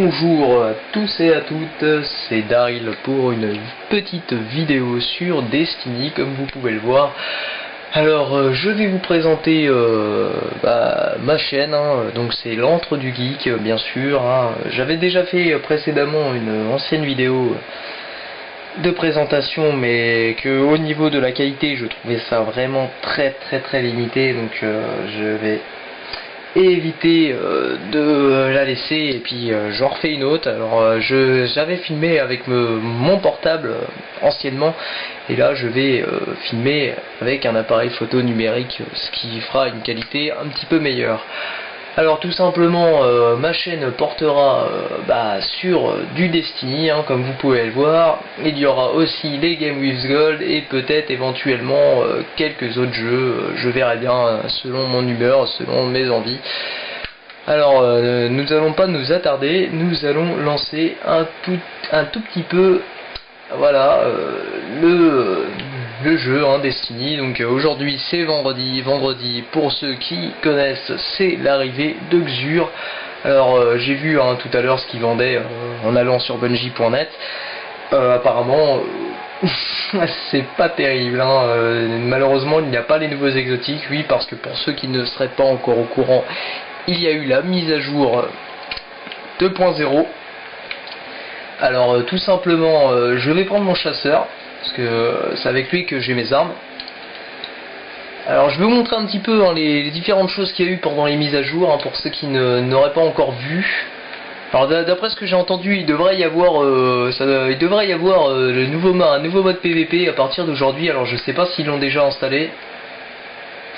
Bonjour à tous et à toutes, c'est Daryl pour une petite vidéo sur Destiny, comme vous pouvez le voir. Alors je vais vous présenter ma chaîne, donc c'est l'Antre du Geek bien sûr. J'avais déjà fait précédemment une ancienne vidéo de présentation, mais que au niveau de la qualité je trouvais ça vraiment très limité, donc je vais éviter de la laisser et puis j'en refais une autre. Alors j'avais filmé avec mon portable anciennement, et là je vais filmer avec un appareil photo numérique, ce qui fera une qualité un petit peu meilleure. Alors tout simplement ma chaîne portera sur du Destiny, comme vous pouvez le voir. Il y aura aussi les Game with Gold et peut-être éventuellement quelques autres jeux, je verrai bien selon mon humeur, selon mes envies. Alors nous n'allons pas nous attarder, nous allons lancer un tout petit peu le jeu Destiny. Donc aujourd'hui c'est vendredi pour ceux qui connaissent, c'est l'arrivée de Xur. Alors j'ai vu tout à l'heure ce qu'ils vendaient en allant sur Bungie.net. Apparemment c'est pas terrible, malheureusement il n'y a pas les nouveaux exotiques. Oui, parce que pour ceux qui ne seraient pas encore au courant, il y a eu la mise à jour 2.0. Alors tout simplement je vais prendre mon chasseur, parce que c'est avec lui que j'ai mes armes. Alors je vais vous montrer un petit peu les différentes choses qu'il y a eu pendant les mises à jour, pour ceux qui n'auraient pas encore vu. Alors d'après ce que j'ai entendu, il devrait y avoir un nouveau mode PVP à partir d'aujourd'hui. Alors je sais pas s'ils l'ont déjà installé.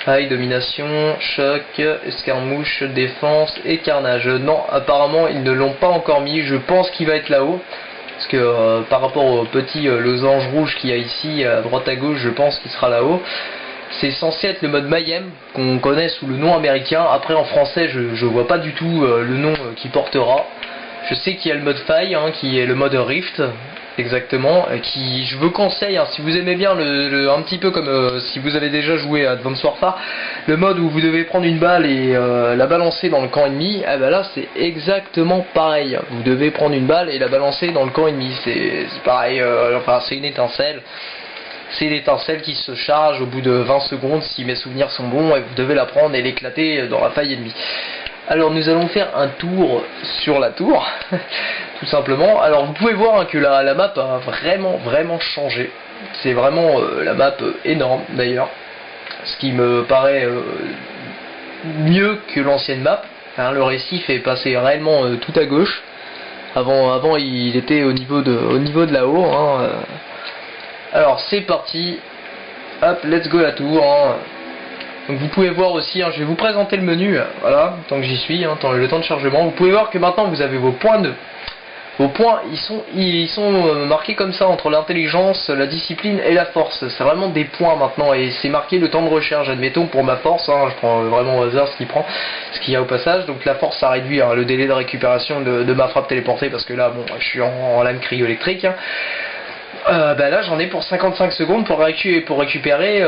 Faille, domination, choc, escarmouche, défense et carnage. Non, apparemment ils ne l'ont pas encore mis. Je pense qu'il va être là-haut, parce que par rapport au petit losange rouge qu'il y a ici à droite à gauche, je pense qu'il sera là-haut. C'est censé être le mode Mayhem qu'on connaît sous le nom américain. Après en français je vois pas du tout le nom qu'il portera. Je sais qu'il y a le mode faille, qui est le mode Rift exactement, qui je vous conseille, si vous aimez bien un petit peu comme si vous avez déjà joué à Advanced Warfare, le mode où vous devez prendre une balle et la balancer dans le camp ennemi. Là c'est exactement pareil, vous devez prendre une balle et la balancer dans le camp ennemi. C'est pareil, c'est une étincelle. C'est l'étincelle qui se charge au bout de 20 secondes si mes souvenirs sont bons, et vous devez la prendre et l'éclater dans la faille ennemie. Alors nous allons faire un tour sur la tour, tout simplement. Alors vous pouvez voir que la map a vraiment changé. C'est vraiment la map énorme d'ailleurs, ce qui me paraît mieux que l'ancienne map. Le récif est passé réellement tout à gauche. Avant il était au niveau de là-haut. Alors c'est parti, hop, let's go la tour. Donc vous pouvez voir aussi, je vais vous présenter le menu, voilà, tant que j'y suis, le temps de chargement. Vous pouvez voir que maintenant vous avez vos points, ils sont marqués comme ça entre l'intelligence, la discipline et la force. C'est vraiment des points maintenant, et c'est marqué le temps de recharge. Admettons pour ma force, je prends vraiment au hasard ce qu'il y a au passage. Donc la force, ça réduit le délai de récupération de ma frappe téléportée, parce que là bon, je suis en lame cryo-électrique. Là j'en ai pour 55 secondes pour récupérer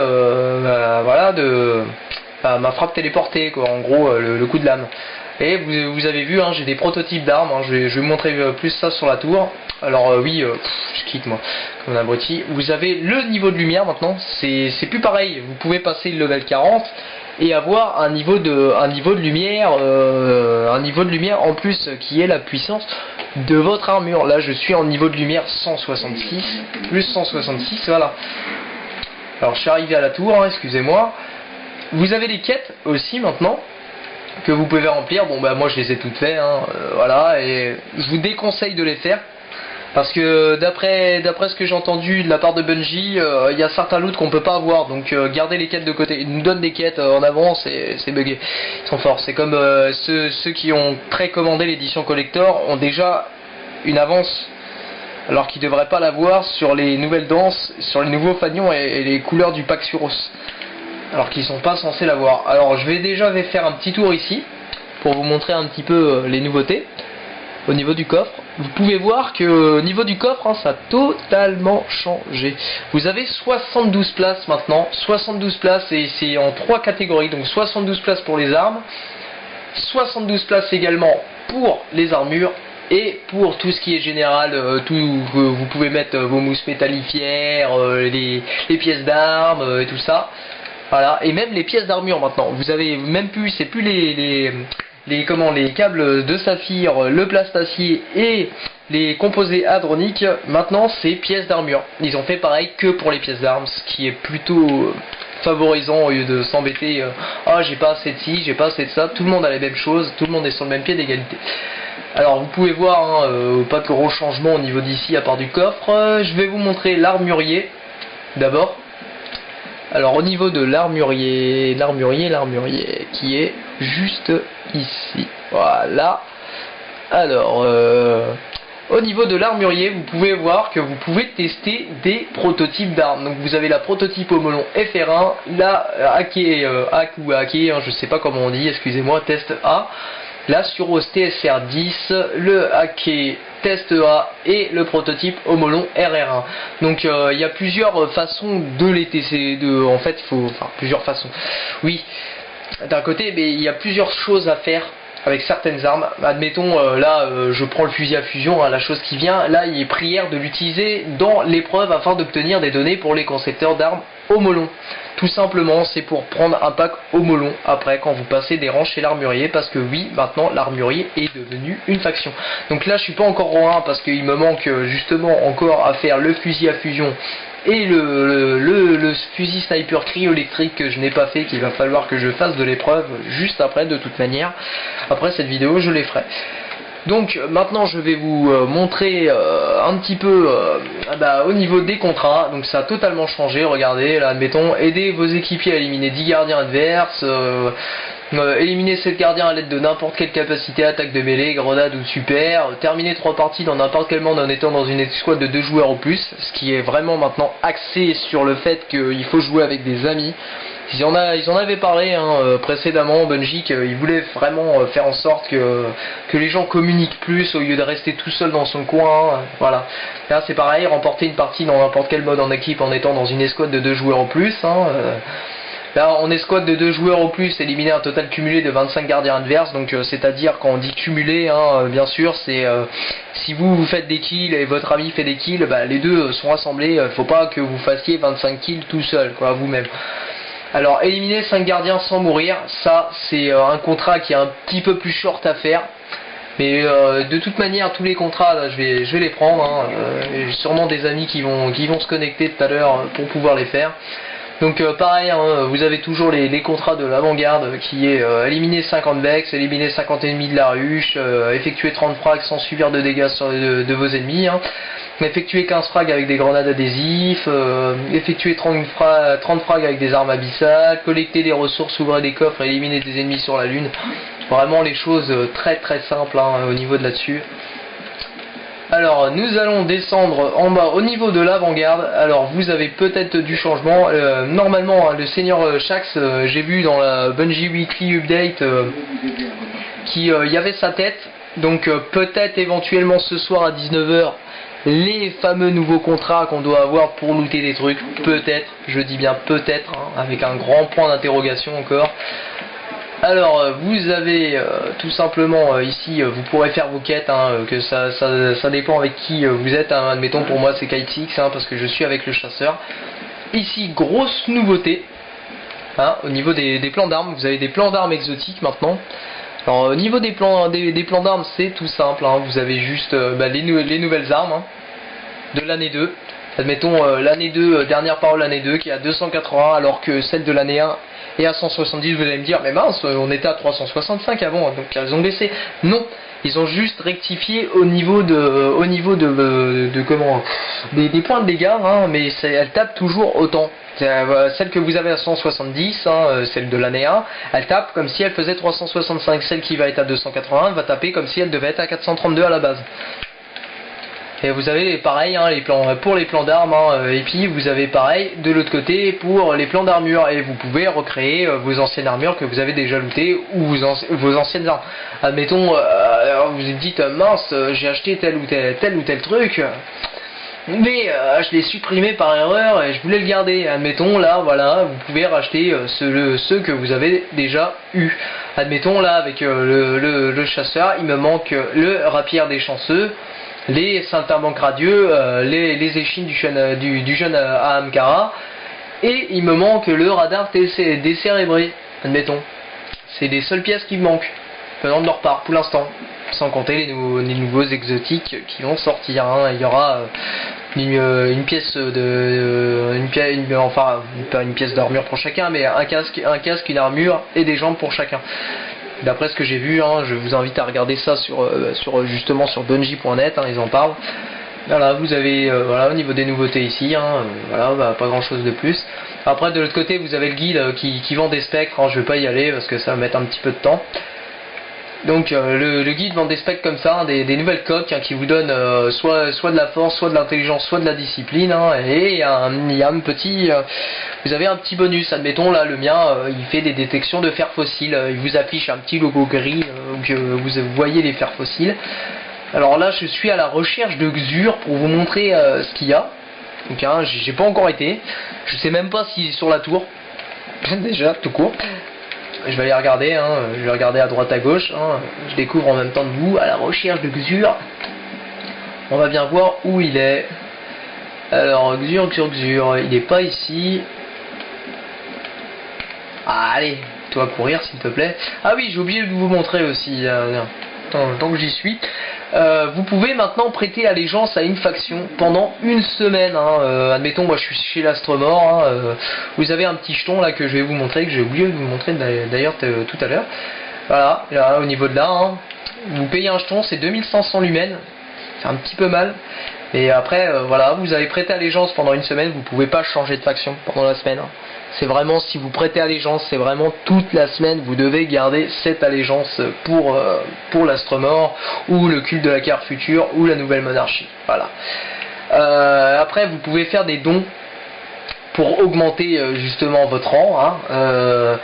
ma frappe téléportée, quoi, en gros le coup de lame. Et vous avez vu, j'ai des prototypes d'armes, je vais vous montrer plus ça sur la tour. Alors oui, je quitte moi comme un abruti. Vous avez le niveau de lumière maintenant, c'est plus pareil, vous pouvez passer le level 40 et avoir un niveau de lumière en plus, qui est la puissance de votre armure. Là je suis en niveau de lumière 166, plus 166, voilà. Alors je suis arrivé à la tour, excusez-moi. Vous avez les quêtes aussi maintenant que vous pouvez remplir. Bon moi je les ai toutes faites, voilà, et je vous déconseille de les faire, parce que d'après ce que j'ai entendu de la part de Bungie, il y a certains loots qu'on peut pas avoir, donc gardez les quêtes de côté. Ils nous donnent des quêtes en avance et c'est bugué, ils sont forts. C'est comme ceux qui ont précommandé l'édition collector ont déjà une avance, alors qu'ils devraient pas l'avoir sur les nouvelles danses, sur les nouveaux fanions et les couleurs du pack Suros, alors qu'ils sont pas censés l'avoir. Alors je vais faire un petit tour ici pour vous montrer un petit peu les nouveautés au niveau du coffre. Vous pouvez voir que au niveau du coffre, ça a totalement changé. Vous avez 72 places maintenant, 72 places, et c'est en 3 catégories. Donc 72 places pour les armes, 72 places également pour les armures, Et pour tout ce qui est général, vous pouvez mettre vos mousses métallifières, les pièces d'armes et tout ça. Voilà, et même les pièces d'armure maintenant. Vous avez même plus, c'est plus les câbles de saphir, le plastacier et les composés hadroniques. Maintenant, c'est pièces d'armure. Ils ont fait pareil que pour les pièces d'armes, ce qui est plutôt favorisant au lieu de s'embêter. Ah, j'ai pas assez de ci, j'ai pas assez de ça. Tout le monde a les mêmes choses, tout le monde est sur le même pied d'égalité. Alors vous pouvez voir, pas de gros changements au niveau d'ici à part du coffre. Je vais vous montrer l'armurier d'abord. Alors au niveau de l'armurier qui est juste ici. Voilà. Alors au niveau de l'armurier, vous pouvez voir que vous pouvez tester des prototypes d'armes. Donc vous avez la prototype au melon FR1, la AK ou AK, je sais pas comment on dit, excusez-moi, test A. La Suros TSR10, le AK Test A et le prototype Homolon RR1. Donc il y a plusieurs façons de les tester. En fait, plusieurs façons. Oui, d'un côté, mais il y a plusieurs choses à faire avec certaines armes. Admettons, là, je prends le fusil à fusion, hein, la chose qui vient. Là, il est prière de l'utiliser dans l'épreuve afin d'obtenir des données pour les concepteurs d'armes Homolon. Tout simplement, c'est pour prendre un pack Homolon après quand vous passez des rangs chez l'armurier, parce que oui, maintenant l'armurier est devenu une faction. Donc là, je suis pas encore rang 1 parce qu'il me manque justement encore à faire le fusil à fusion et le fusil sniper cryo-électrique que je n'ai pas fait, qu'il va falloir que je fasse de l'épreuve juste après. De toute manière, après cette vidéo, je les ferai. Donc maintenant je vais vous montrer un petit peu au niveau des contrats. Donc ça a totalement changé, regardez là, admettons, aider vos équipiers à éliminer 10 gardiens adverses, éliminer 7 gardiens à l'aide de n'importe quelle capacité, attaque de mêlée, grenade ou super, terminer 3 parties dans n'importe quel monde en étant dans une escouade de 2 joueurs ou plus, ce qui est vraiment maintenant axé sur le fait qu'il faut jouer avec des amis. Ils en avaient parlé précédemment, Bungie, qu'ils voulaient vraiment faire en sorte que les gens communiquent plus au lieu de rester tout seul dans son coin. Voilà. Là c'est pareil, remporter une partie dans n'importe quel mode en équipe en étant dans une escouade de 2 joueurs au plus. Là en escouade de 2 joueurs au plus, éliminer un total cumulé de 25 gardiens adverses. Donc c'est-à-dire quand on dit cumulé, bien sûr, c'est si vous faites des kills et votre ami fait des kills, les deux sont rassemblés. Faut pas que vous fassiez 25 kills tout seul, quoi, vous-même. Alors éliminer 5 gardiens sans mourir, ça c'est un contrat qui est un petit peu plus short à faire. Mais de toute manière tous les contrats là, je vais les prendre. J'ai sûrement des amis qui vont se connecter tout à l'heure pour pouvoir les faire. Donc pareil, vous avez toujours les contrats de l'avant-garde qui est éliminer 50 vex, éliminer 50 ennemis de la ruche, effectuer 30 frags sans subir de dégâts de vos ennemis. Effectuer 15 frags avec des grenades adhésifs, effectuer 30 frags avec des armes abyssales, collecter des ressources, ouvrir des coffres et éliminer des ennemis sur la lune. Vraiment les choses très très simples au niveau de là-dessus. Alors nous allons descendre en bas au niveau de l'avant-garde. Alors vous avez peut-être du changement. Normalement le seigneur Shax, j'ai vu dans la Bungie Weekly Update qu'il y avait sa tête. Donc peut-être éventuellement ce soir à 19 h les fameux nouveaux contrats qu'on doit avoir pour looter des trucs, peut-être, je dis bien peut-être, avec un grand point d'interrogation encore. Alors vous avez tout simplement ici, vous pourrez faire vos quêtes, que ça dépend avec qui vous êtes, admettons pour moi c'est Kite6, parce que je suis avec le chasseur. Ici, grosse nouveauté, au niveau des plans d'armes, vous avez des plans d'armes exotiques maintenant. Alors au niveau des plans d'armes, c'est tout simple, vous avez juste les nouvelles armes de l'année 2. Admettons l'année 2, dernière parole l'année 2 qui est à 280 alors que celle de l'année 1 est à 170. Vous allez me dire mais mince, on était à 365 avant, donc elles ont baissé. Non, ils ont juste rectifié au niveau des points de dégâts, mais elles tapent toujours autant. Celle que vous avez à 170, celle de l'année 1, elle tape comme si elle faisait 365. Celle qui va être à 280, elle va taper comme si elle devait être à 432 à la base. Et vous avez pareil pour les plans d'armes, et puis vous avez pareil de l'autre côté pour les plans d'armure, et vous pouvez recréer vos anciennes armures que vous avez déjà lootées ou vos anciennes armes. Admettons, vous vous dites mince, j'ai acheté tel ou tel truc. mais je l'ai supprimé par erreur et je voulais le garder. Admettons là, voilà, vous pouvez racheter ceux que vous avez déjà eu. Admettons là, avec le chasseur, il me manque le rapier des chanceux, les saltimbanques radieux, les échines du jeune Ahamkara, et il me manque le radar décérébré, admettons. C'est les seules pièces qui me manquent, venant de leur part pour l'instant. Sans compter les nouveaux exotiques qui vont sortir. Hein. Il y aura une pièce enfin pas une pièce d'armure pour chacun, mais un casque, une armure et des jambes pour chacun. D'après ce que j'ai vu, hein, je vous invite à regarder ça justement sur Bungie.net, hein, ils en parlent. Voilà, vous avez voilà au niveau des nouveautés ici, hein, voilà, bah, pas grand chose de plus. Après de l'autre côté vous avez le guide qui vend des spectres, hein, je vais pas y aller parce que ça va mettre un petit peu de temps. Donc le guide vend des specs comme ça, hein, des nouvelles coques, hein, qui vous donnent soit de la force, soit de l'intelligence, soit de la discipline, hein, et il y a un petit, vous avez un petit bonus, admettons là le mien, il fait des détections de fer fossile, il vous affiche un petit logo gris, que vous voyez les fers fossiles. Alors là je suis à la recherche de Xur pour vous montrer ce qu'il y a, donc hein, j'ai pas encore été, je sais même pas s'il est sur la tour, déjà tout court. Je vais aller regarder, hein, je vais regarder à droite à gauche, hein, je découvre en même temps que vous, à la recherche de Xur. On va bien voir où il est. Alors Xur, il n'est pas ici. Ah, allez, toi courir s'il te plaît. Ah oui, j'ai oublié de vous montrer aussi, tant que j'y suis. Vous pouvez maintenant prêter allégeance à une faction pendant une semaine, hein. Admettons moi je suis chez l'Astromort, hein, vous avez un petit jeton là que je vais vous montrer, que j'ai oublié de vous montrer d'ailleurs tout à l'heure. Voilà, là, au niveau de là, hein, vous payez un jeton, c'est 2500 lumens, c'est un petit peu mal. Et après voilà, vous avez prêté allégeance pendant une semaine, vous pouvez pas changer de faction pendant la semaine, hein. C'est vraiment, si vous prêtez allégeance, c'est vraiment toute la semaine, vous devez garder cette allégeance pour l'Astromort, ou le culte de la Guerre future, ou la nouvelle monarchie. Voilà. Après, vous pouvez faire des dons pour augmenter justement votre rang, hein.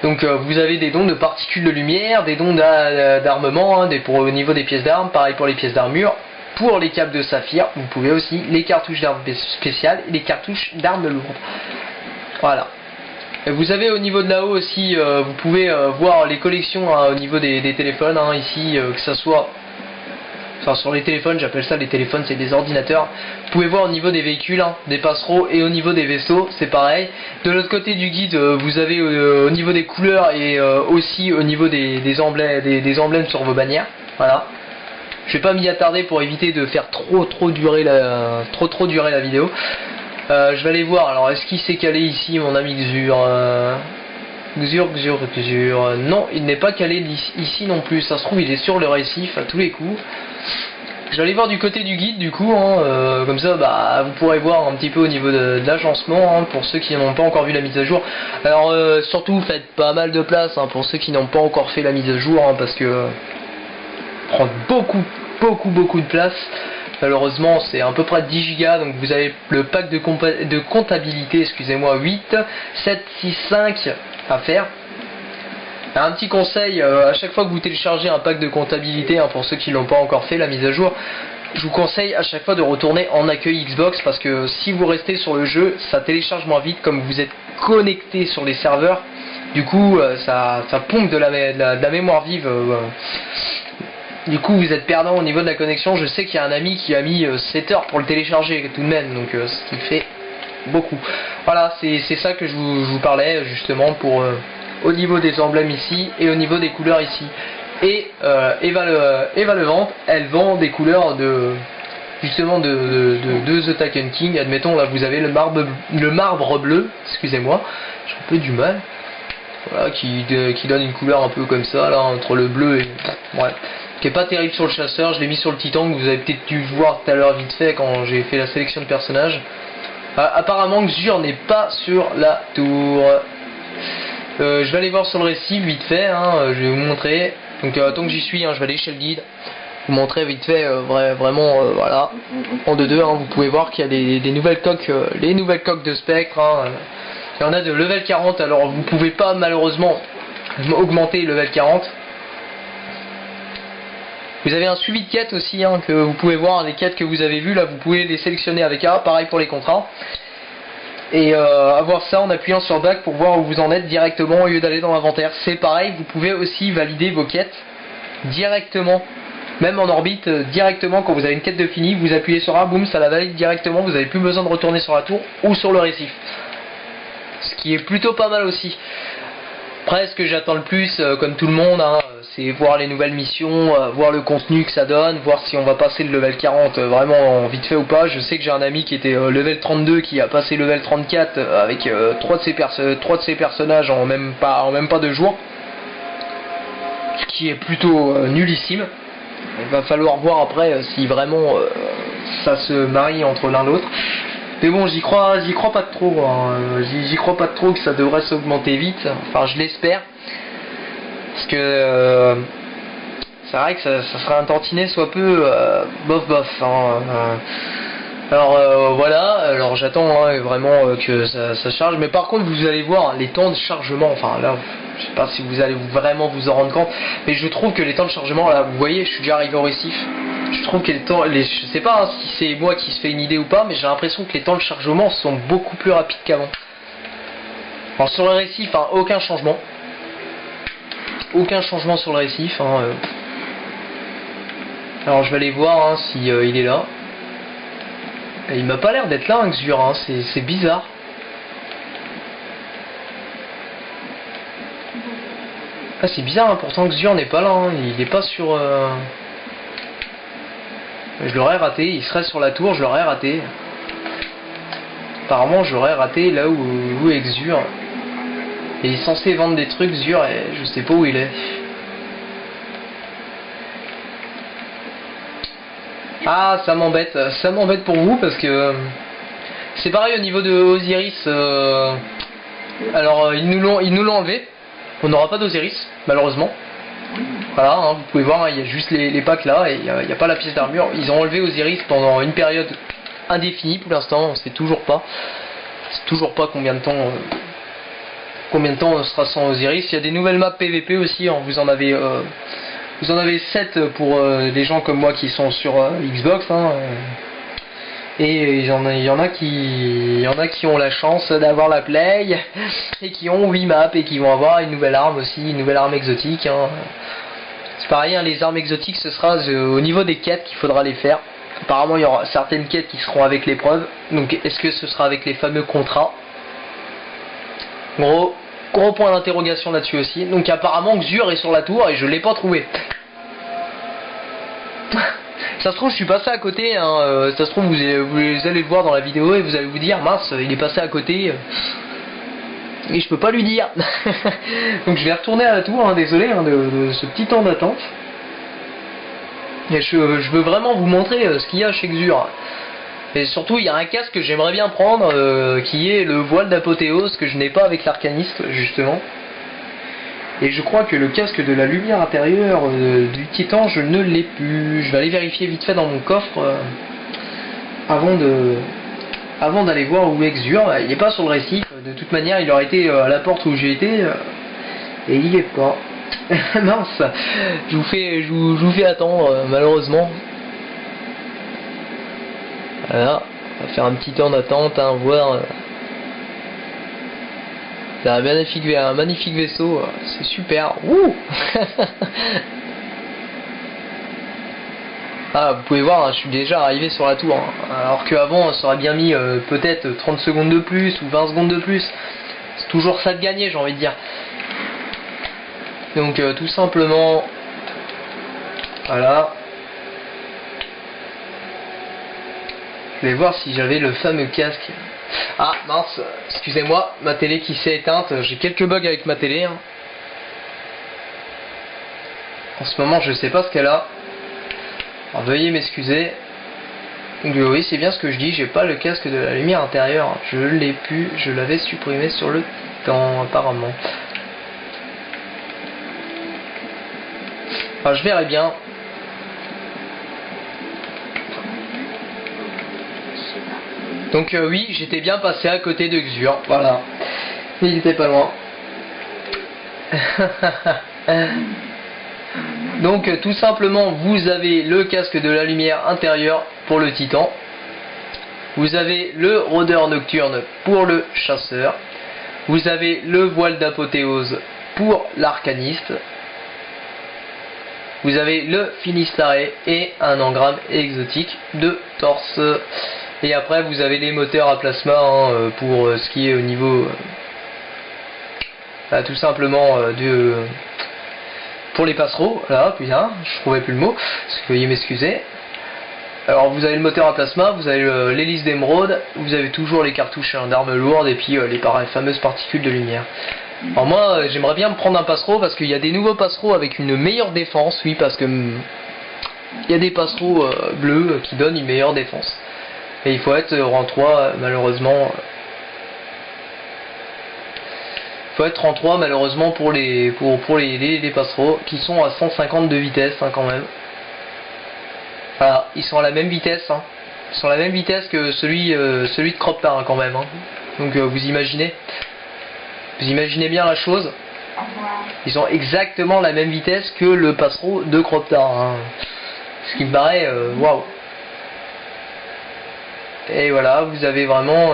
Donc vous avez des dons de particules de lumière, des dons d'armement, hein, au niveau des pièces d'armes, pareil pour les pièces d'armure. Pour les capes de saphir, vous pouvez aussi les cartouches d'armes spéciales et les cartouches d'armes lourdes. Voilà. Vous avez au niveau de là-haut aussi, vous pouvez voir les collections, hein, au niveau des téléphones, hein, ici, que ça soit... Enfin sur les téléphones, j'appelle ça les téléphones, c'est des ordinateurs. Vous pouvez voir au niveau des véhicules, hein, des passereaux, et au niveau des vaisseaux, c'est pareil. De l'autre côté du guide, vous avez au niveau des couleurs et aussi au niveau des emblèmes sur vos bannières. Voilà. Je vais pas m'y attarder pour éviter de faire trop durer la vidéo. Je vais aller voir, alors est-ce qu'il s'est calé ici mon ami Xur? Xur, non, il n'est pas calé ici non plus, ça se trouve il est sur le récif à tous les coups. Je vais aller voir du côté du guide du coup, hein, comme ça bah, vous pourrez voir un petit peu au niveau de l'agencement, hein, pour ceux qui n'ont pas encore vu la mise à jour. Alors surtout faites pas mal de place, hein, pour ceux qui n'ont pas encore fait la mise à jour, hein, parce que prend beaucoup de place. Malheureusement c'est à peu près 10 Go, donc vous avez le pack de comptabilité, excusez-moi, 8, 7, 6, 5 à faire. Un petit conseil, à chaque fois que vous téléchargez un pack de comptabilité, hein, pour ceux qui l'ont pas encore fait la mise à jour, je vous conseille à chaque fois de retourner en accueil Xbox, parce que si vous restez sur le jeu, ça télécharge moins vite comme vous êtes connecté sur les serveurs. Du coup ça pompe de la mémoire vive. Du coup vous êtes perdant au niveau de la connexion. Je sais qu'il y a un ami qui a mis 7 heures pour le télécharger tout de même, donc ce qui fait beaucoup. Voilà, c'est ça que je vous parlais justement pour au niveau des emblèmes ici et au niveau des couleurs ici. Et Eva Levante, elle vend des couleurs justement de The Taken King. Admettons là vous avez le marbre bleu, excusez-moi, j'ai un peu du mal. Voilà, qui donne une couleur un peu comme ça là, entre le bleu et... Ouais. Qui est pas terrible sur le chasseur, je l'ai mis sur le titan que vous avez peut-être dû voir tout à l'heure vite fait quand j'ai fait la sélection de personnages. Apparemment Xur n'est pas sur la tour. Je vais aller voir sur le récif vite fait, hein, je vais vous montrer. Donc tant que j'y suis, hein, je vais aller chez le guide, vous montrer vite fait, vraiment voilà, en deux, hein, vous pouvez voir qu'il y a des nouvelles coques, les nouvelles coques de spectre, hein, il y en a de level 40, alors vous pouvez pas malheureusement augmenter level 40. Vous avez un suivi de quête aussi, hein, que vous pouvez voir, les quêtes que vous avez vues, là vous pouvez les sélectionner avec A, pareil pour les contrats. Et avoir ça en appuyant sur Back pour voir où vous en êtes directement au lieu d'aller dans l'inventaire. C'est pareil, vous pouvez aussi valider vos quêtes directement, même en orbite, directement quand vous avez une quête de fini, vous appuyez sur A, boum, ça la valide directement, vous n'avez plus besoin de retourner sur la tour ou sur le récif. Ce qui est plutôt pas mal aussi. Après, ce que j'attends le plus, comme tout le monde, hein, c'est voir les nouvelles missions, voir le contenu que ça donne, voir si on va passer le level 40 vraiment vite fait ou pas. Je sais que j'ai un ami qui était level 32 qui a passé level 34 avec 3 de ses personnages en même pas 2 jours. Ce qui est plutôt nullissime. Il va falloir voir après si vraiment ça se marie entre l'un l'autre. Mais bon, j'y crois pas trop, hein. J'y crois pas trop que ça devrait s'augmenter vite. Enfin, je l'espère. Parce que c'est vrai que ça serait un tantinet soit peu bof bof. Hein. Alors voilà, alors j'attends hein, vraiment que ça charge. Mais par contre, vous allez voir les temps de chargement. Enfin là, je sais pas si vous allez vraiment vous en rendre compte. Mais je trouve que les temps de chargement, là, vous voyez, je suis déjà arrivé au récif. Je trouve que je sais pas hein, si c'est moi qui se fait une idée ou pas, mais j'ai l'impression que les temps de chargement sont beaucoup plus rapides qu'avant. Alors sur le récif, hein, aucun changement. Aucun changement sur le récif. Hein, Alors je vais aller voir hein, si il est là. Et il m'a pas l'air d'être là, hein, Xur, hein, c'est bizarre. Ah c'est bizarre, hein, pourtant Xur n'est pas là, hein, il est pas sur... Je l'aurais raté, il serait sur la tour, je l'aurais raté. Apparemment je l'aurais raté là où est Xur. Et il est censé vendre des trucs Xur et je sais pas où il est. Ah ça m'embête pour vous parce que c'est pareil au niveau de Osiris. Alors ils nous l'ont enlevé. On n'aura pas d'Osiris malheureusement. Voilà, hein, vous pouvez voir, hein, il y a juste les packs là et il n'y a pas la pièce d'armure. Ils ont enlevé Osiris pendant une période indéfinie pour l'instant, on sait toujours pas. C'est toujours pas combien de temps on sera sans Osiris. Il y a des nouvelles maps PVP aussi, hein, vous en avez 7 pour des gens comme moi qui sont sur Xbox. Hein, et il y en a qui ont la chance d'avoir la play et qui ont 8 maps et qui vont avoir une nouvelle arme aussi, une nouvelle arme exotique. Hein. C'est pareil, hein, les armes exotiques ce sera au niveau des quêtes qu'il faudra les faire. Apparemment il y aura certaines quêtes qui seront avec l'épreuve. Donc est-ce que ce sera avec les fameux contrats? Gros point d'interrogation là-dessus aussi. Donc apparemment Xur est sur la tour et je l'ai pas trouvé. Ça se trouve je suis passé à côté, hein. Ça se trouve vous allez le voir dans la vidéo et vous allez vous dire mince il est passé à côté et je peux pas lui dire. Donc je vais retourner à la tour, hein, désolé hein, de ce petit temps d'attente. Et je veux vraiment vous montrer ce qu'il y a chez Xur. Et surtout il y a un casque que j'aimerais bien prendre qui est le voile d'apothéose que je n'ai pas avec l'arcaniste justement. Et je crois que le casque de la lumière intérieure du titan, je ne l'ai plus. Je vais aller vérifier vite fait dans mon coffre avant d'aller voir où est Xur. Il n'est pas sur le récif. De toute manière, il aurait été à la porte où j'ai été. Et il n'y est pas. Mince. Je vous fais attendre, malheureusement. Voilà. On va faire un petit temps d'attente, hein, voir... C'est un magnifique vaisseau, c'est super. Ouh. Ah, vous pouvez voir, hein, je suis déjà arrivé sur la tour. Hein. Alors qu'avant, ça aurait bien mis peut-être 30 secondes de plus ou 20 secondes de plus. C'est toujours ça de gagner, j'ai envie de dire. Donc tout simplement, voilà. Je vais voir si j'avais le fameux casque. Ah mince, excusez-moi, ma télé qui s'est éteinte, j'ai quelques bugs avec ma télé. Hein. En ce moment je sais pas ce qu'elle a. Alors veuillez m'excuser. Oui c'est bien ce que je dis, j'ai pas le casque de la lumière intérieure. Je l'ai plus, je l'avais supprimé sur le temps apparemment. Enfin je verrai bien. Donc oui, j'étais bien passé à côté de Xur, voilà. Il était pas loin. Donc tout simplement vous avez le casque de la lumière intérieure pour le Titan. Vous avez le rôdeur nocturne pour le chasseur. Vous avez le voile d'apothéose pour l'arcaniste. Vous avez le Finistaré et un engramme exotique de torse. Et après vous avez les moteurs à plasma pour ce qui est au niveau tout simplement pour les passereaux. Là, putain, je trouvais plus le mot, veuillez m'excuser. Alors vous avez le moteur à plasma, vous avez l'hélice d'émeraude, vous avez toujours les cartouches d'armes lourdes et puis les fameuses particules de lumière. Alors moi j'aimerais bien me prendre un passereau parce qu'il y a des nouveaux passereaux avec une meilleure défense, oui, parce que il y a des passereaux bleus qui donnent une meilleure défense. Et il faut être rang 3 malheureusement. Il faut être rang 3 malheureusement pour les passereaux qui sont à 150 de vitesse quand même. Voilà, ils sont à la même vitesse. Ils sont à la même vitesse que celui de Croptar quand même. Donc vous imaginez bien la chose. Ils ont exactement la même vitesse que le passereau de Croptar. Ce qui me paraît waouh. Et voilà, vous avez vraiment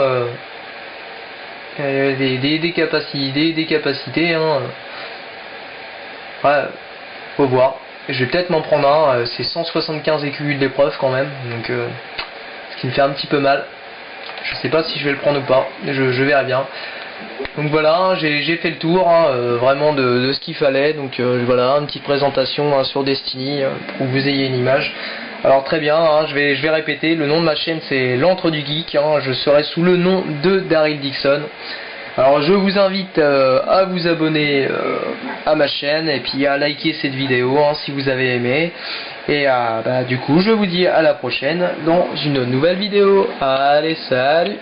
des capacités. Ouais, faut voir. Je vais peut-être m'en prendre un. C'est 175 écus d'épreuve quand même, donc ce qui me fait un petit peu mal. Je sais pas si je vais le prendre ou pas. Je verrai bien. Donc voilà, j'ai fait le tour vraiment de ce qu'il fallait. Donc voilà, une petite présentation sur Destiny pour que vous ayez une image. Alors très bien, je vais répéter, le nom de ma chaîne c'est l'Antre du Geek, je serai sous le nom de Daryl Dixon. Alors je vous invite à vous abonner à ma chaîne et puis à liker cette vidéo si vous avez aimé. Et du coup je vous dis à la prochaine dans une nouvelle vidéo. Allez, salut!